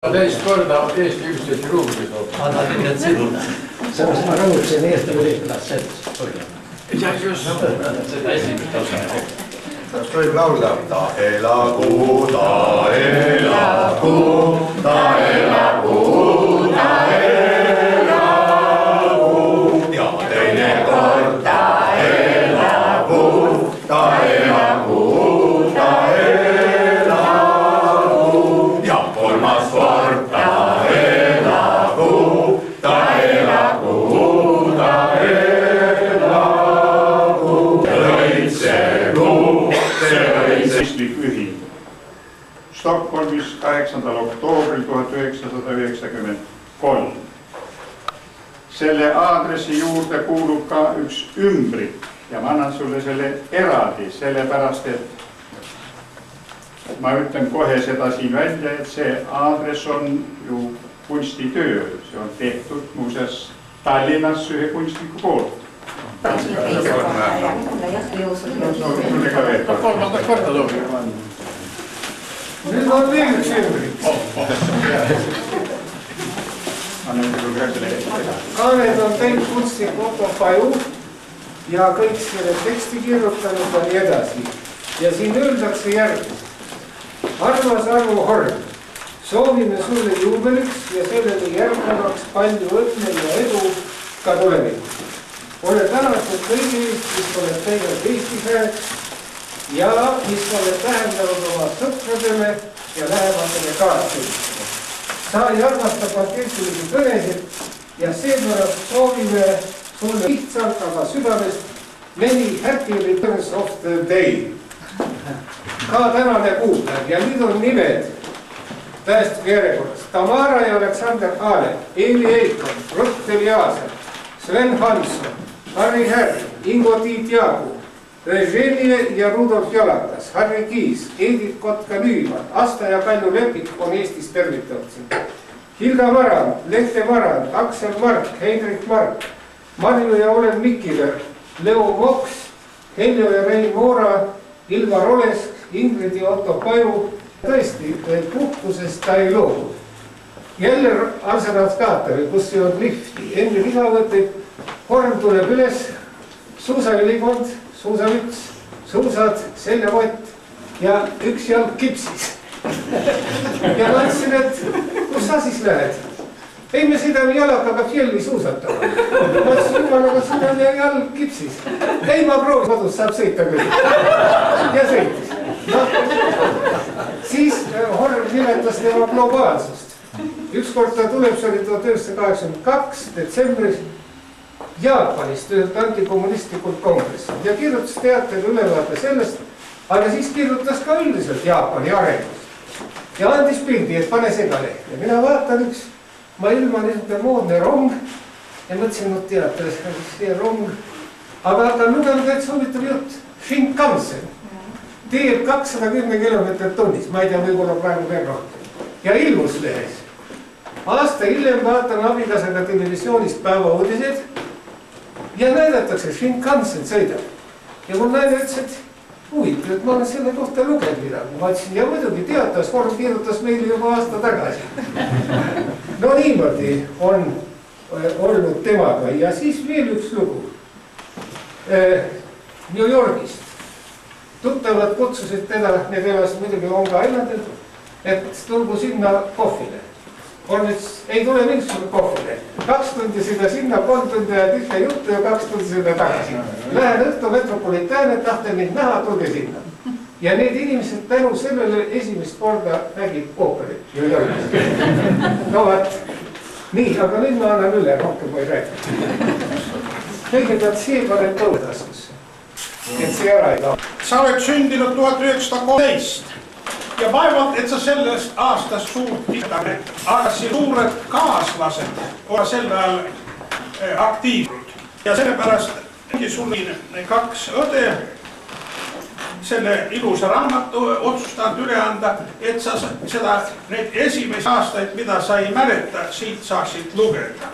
Teist korda Eesti üksteist ruumi toob. Anna minget sinult. Sellest ma rõhutasin Eesti üliõpilas sellest. Ja just seda esimest osa. Kas tohib laulda? Ta elagu, ta elagu, ta elagu, ta elagu. Ja teine kord ta elagu, ta elagu, ta elagu. Ja kolmas kord ta elagu, ta elagu, ta elagu. Lõitsegu. Kristlik ühing Stockholmis 8. oktoobril 1993. Selle aadressi juurde kuulub ka üks ümbrik ja ma annan sulle selle eraldi, sellepärast et ma ütlen kohe seda siin välja, et see aadress on ju kunstitöö, see on tehtud muuseas Tallinnas ühe kunstniku poolt. Kolmandat korda toob. Nüüd on veel üks ümbrik. Ka need on teinud kunstnik Otto Paju ja kõik selle teksti kirjutanud ja nii edasi. Ja siin öeldakse järgmist. Armas Arvo Horn, soovime sulle juubeliks ja sellele järgnevaks palju õnne ja edu ka tulevikus. Ole tänatud kõigi eest, mis oled teinud Eestis hääks ja mis oled tähendanud oma sõpradele ja lähematele kaastöödele. Sa ei armasta patentilisi kõnesid ja seepärast soovime sulle lihtsalt, aga südamest many happy returns of the day. Ka tänane kuupäev ja nüüd on nimed tähestuse järjekorras. Tamara ja Aleksander Aale, Eeli Eikon, Rutt Eliasen, Sven Hansson, Harri Härri, Ingo Tiit Jaagu, Reženie ja Rudolf Jalakas, Harri Kiis, Edith Kotka-Lüüman, Asta ja Kalju Lepik on Eestis tervitatud. Hilda Marand, Lehte Marand, Aksel Mark, Heidrik Mark, Marju ja Olen Mikiver, Leo Moks, Heljo ja Rein Moora, Ilvar Olesk, Ingrid ja Otto Paju. Tõesti, puhkusest ta ei loobu. Jälle Arsenalskaatori, kus ei olnud lifti, enne lisavõtteid. Horn tuleb üles, suusaülikond, suusamüts, suusad, seljavott ja üks jalg kipsis. Ja ma ütlesin, et kus sa siis lähed? Ei, me sõidame jalakaga fjelli suusatama. Ma ütlesin, jumalaga sul on jalg kipsis. Ei, ma proovi kodus, saab sõita küll. Ja sõitis. No, siis Horn nimetas tema globaalsust. Ükskord ta tuleb, see oli 1982 detsembris, Jaapanist ühelt antikommunistlikult kongressilt ja kirjutas teatel ülevaate sellest, aga siis kirjutas ka üldiselt Jaapani arengust. Ja andis pildi, et pane segale. Ja mina vaatan üks maailma niisugune moodne rong ja mõtlesin, et teatel see rong. Aga hakkan lugema täitsa huvitav jutt. Shinkansen teeb 210 kilomeetrit tunnis, ma ei tea, võib-olla praegu veel rohkem. Ja ilmus lehes. Aasta hiljem vaatan abikasaga televisioonist päeva uudised ja näidatakse, Shinkansen sõidab. Ja mul naine ütles, et huvitav, et ma olen selle kohta lugenud midagi. Ma ütlesin, ja muidugi teatas, Horn kirjutas meile juba aasta tagasi. No niimoodi on olnud temaga ja siis veel üks lugu. New Yorgist. Tuttavad kutsusid teda, need elas muidugi Long Islandil, et tulgu sinna kohvile. Horn ütles, ei tule mingisugune kohvile. 2 tundi sinna, 3 tundi ja tihke juttu ja 2 tundi sinna tagasi. Lähen õhtu metropolitaane, tahten mind näha, tulge sinna. Ja need inimesed tänu sellele esimest korda nägid ooperit. No vaat, nii, aga nüüd ma annan üle, rohkem ma ei räägi. Kõigepealt see paneb põuetaskusse. Et see ära ei laua. Sa oled sündinud 1913 ja vaevalt, et sa sellest aastast suurt midagi, aga suured kaaslased ole sel ajal aktiivnud. Ja sellepärast sul 2 õde selle ilusa raamatu otsustanud üle anda, et sa seda need esimesi aastaid, mida sa ei mäleta, siit saaksid lugeda.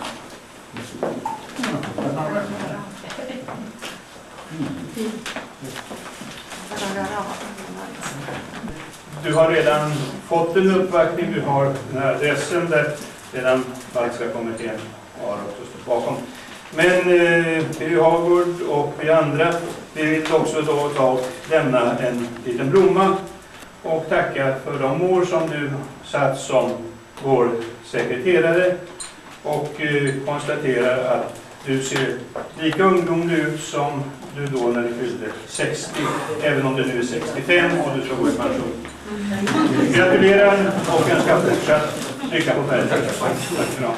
du har redan fått en uppvaktning, du har den här adressen där redan Baltiska kommittén har också stått bakom. Men Birger Hagård och vi andra, vi vill också då ta och lämna en liten blomma och tacka för de år som du satt som vår sekreterare och konstatera att du ser lika ungdomlig ut som du då när du fyllde 60, även om du nu är 65 och du ska gå i pension. Gratulerar och önskar fortsatt lycka på färden. Tack för det.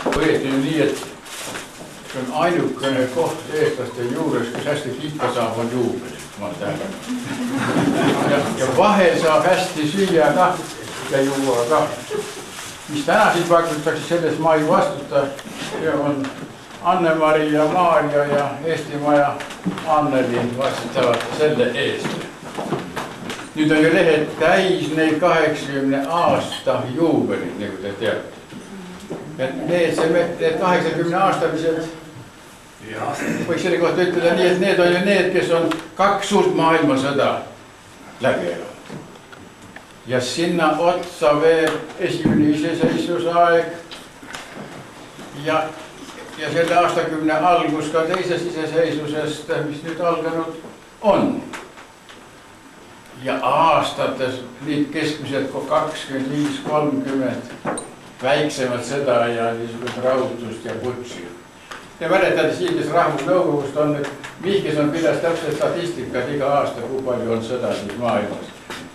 Võeti nii, et see on ainukene koht eestlaste juures, kus hästi pihta saab, on juubel. Ja vahel saab hästi süüa ka ja juua ka. Mis täna siin pakutakse, selles ma ei vastuta. See on Anne-Mari ja Maarja ja Eestimaja Anneli vastutavad selle eest. Nüüd on ju lehed täis neid 80 aasta juubelit, nagu te teate. Need 80-aastalised, võiks selle kohta ütelda nii, et need on ju need, kes on 2 suurt maailmasõda läbi elanud. Ja sinna otsa veel esimene iseseisvusaeg ja selle aastakümne algus ka teises iseseisvusest, mis nüüd alganud on. Ja aastates nii keskmiselt 25-30 väiksemalt sõda ja niisugust rahutust ja putsi. Te mäletate siin, kes Rahvusnõukogust on, et Mihkes on pidas täpselt statistikat iga aasta, kui palju on sõda siis maailmas.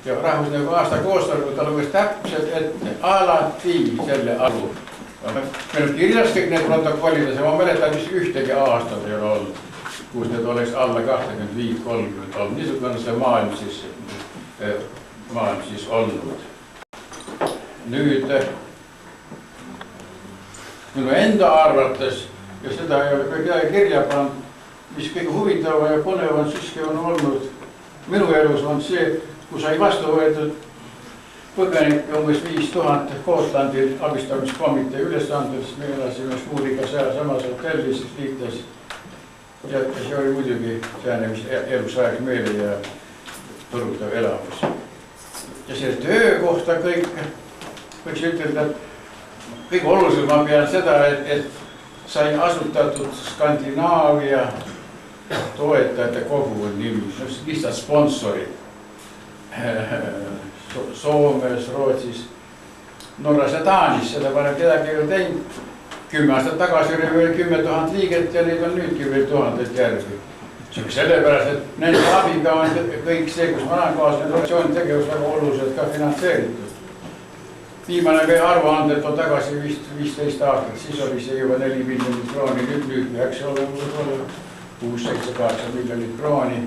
Ja Rahvusnõukogu aasta koostorgu ta luges täpselt ette, alati selle arvu. Meil on kirjas kõik need protokollides ja ma mäletan, mis ühtegi aastat ei ole olnud, kus need oleks alla 25-30 olnud. Niisugune on see maailm siis olnud. Nüüd minu enda arvates, ja seda ei ole midagi kirja pannud, mis kõige huvitav ja põnev on siiski on olnud minu elus on see, kui sai vastu võetud põgenikke umbes 5000 Gotlandil abistamiskomitee ülesandest. Me elasime Šmuuriga seal samas hotellis liites ja see oli muidugi selline, mis elusaeg meile ja põrutav elamus. Ja selle töö kohta kõik võiks ütelda, et kõige olulisem ma pean seda, et sai asutatud Skandinaavia toetajate kogu nimi, lihtsalt sponsorid Soomes, Rootsis, Norras ja Taanis, seda pole kedagi ei ole teinud. 10 aastat tagasi oli veel 10 000 liiget ja neid on nüüdki veel 1000 järgi. Sellepärast, et nende abiga on kõik see, kus vanakaasne organisatsiooni tegevus väga oluliselt ka finantseeritud. Viimane arvuanded on tagasi 15 aastat, siis oli see juba 4 miljonit krooni, nüüd peaks olema 6-7-8 miljonit krooni.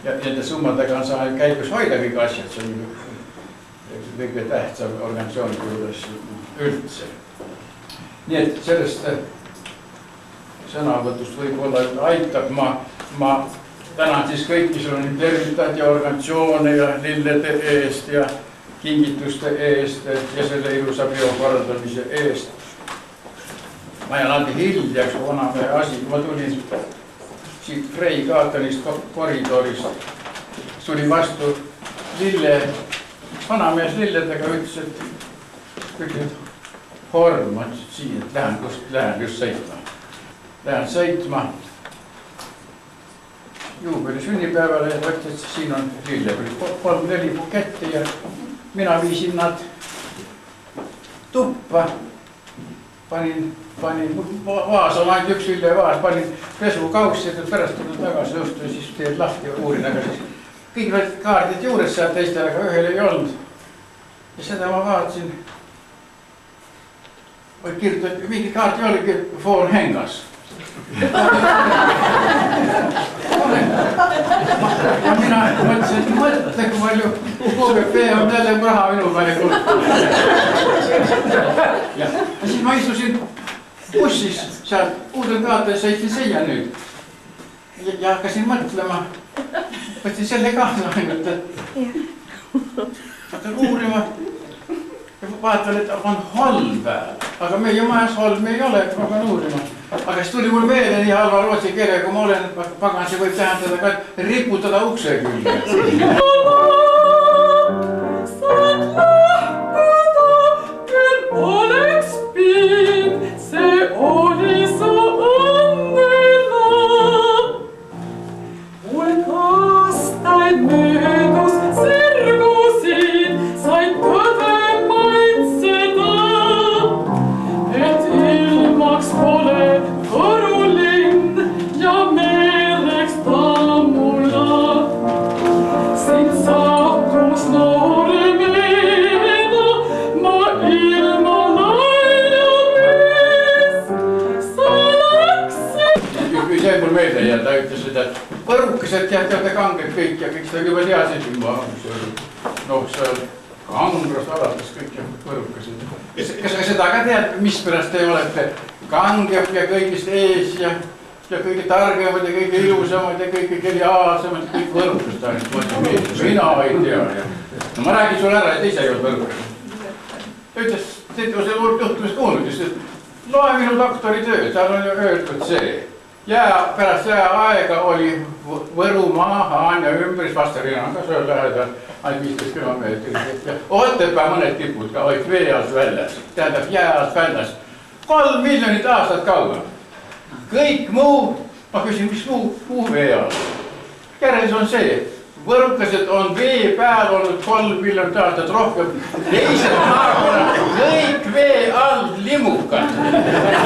Ja nende summadega on saanud käigus hoida kõik asjad, see on kõige tähtsam organisatsiooni juures üldse. Nii et sellest sõnavõtust võib-olla aitab. Ma tänan siis kõik, mis on tervitad ja organisatsioone ja lillede eest ja kingituste eest ja selle ilusa peo korraldamise eest. Ma jään alati hiljaks, kui vanamehe asi. Ma tulin siit Frey Gaatonist koridorist. Tuli vastu vanamees lilledega, ütles, et kõik need horm, ma ütlesin siin, et lähen just sõitma. Lähen sõitma juubeli sünnipäevale ja võttis, et siin on lille. 3-4 buketti ja mina viisin nad tuppa. Panin vaas on ainult üks lillevaas, panin pesukaussi, et pärast tulnud tagasi õhtu ja siis teed lahti ja uurin, aga siis kõik olid kaardid juures seal teistel, aga ühel ei olnud. Ja seda ma vaatasin. Või kirjutati, mingi kaart ei olegi Foor Hengas. Ja mina mõtlesin, et mõtle, kui palju KGP on tälle raha minu peale kulutanud. Ja siis ma istusin bussis seal Uudelgaata ja sõitsin siia nüüd. Ja hakkasin mõtlema. Võtsin selle kaasa ainult, et hakkan uurima. Ja vaatan, et on holm peal. Aga meie majas holm ei ole, et ma hakkan uurima. Aga siis tuli mul meelde nii halva rootsi keele, kui ma olen, pagan, see võib tähendada ka riputada ukse külge. võrukesed teate kanged kõik ja kõik seda juba teadsid juba. Noh, seal Kangrast alates kõik võrukesed. Kas seda ka tead, mispärast te olete kanged ja kõigist ees ja kõige targemad ja kõige ilusamad ja kõige geniaalsemad, kõik võrukesed ainult. Mina ei tea. No ma räägin sulle ära, et ise ei olnud võrukesed. Ütles, teete selle juhtumist kuulnud, sest loe minu doktoritöö, seal on ju öeldud see. Pärast jääaega oli Võrumaa, Haan ja ümbris Vasterina, kas ööl lähedal, ainult 15 kilomeetrit. Otepää mõned tipud ka olid veeas väljas, tähendab jääas väljas. 3 miljonit aastat kauem. Kõik muu, ma küsin, mis muu veeas? Järeldus on see, võrukesed on vee peal olnud 3 miljonit aastat rohkem. Teised maakonnad, kõik vee all limukad.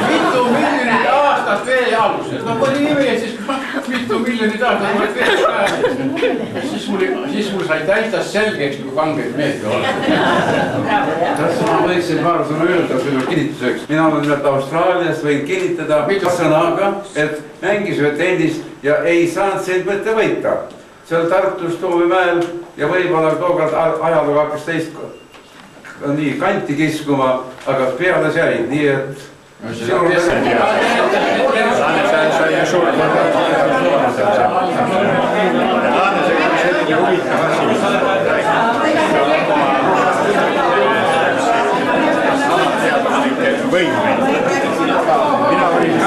Mitu miljonit aastat vee alused. No kui nii veel, siis mitu miljonit aastat oled vee peal. Siis mul sai täitsa selgeks, kui kangeid meelde olla. Kas ma võiksin paar sõna öelda selle kinnituseks? Mina olen nüüd Austraaliast võin kinnitada sõnaga, et mängisime tennist ja ei saanud sind mitte võita. Seal Tartus Toovimäel ja võib-olla tookord ajalugu hakkas teist nii kanti kiskuma, aga peale jäi, nii et Minä olin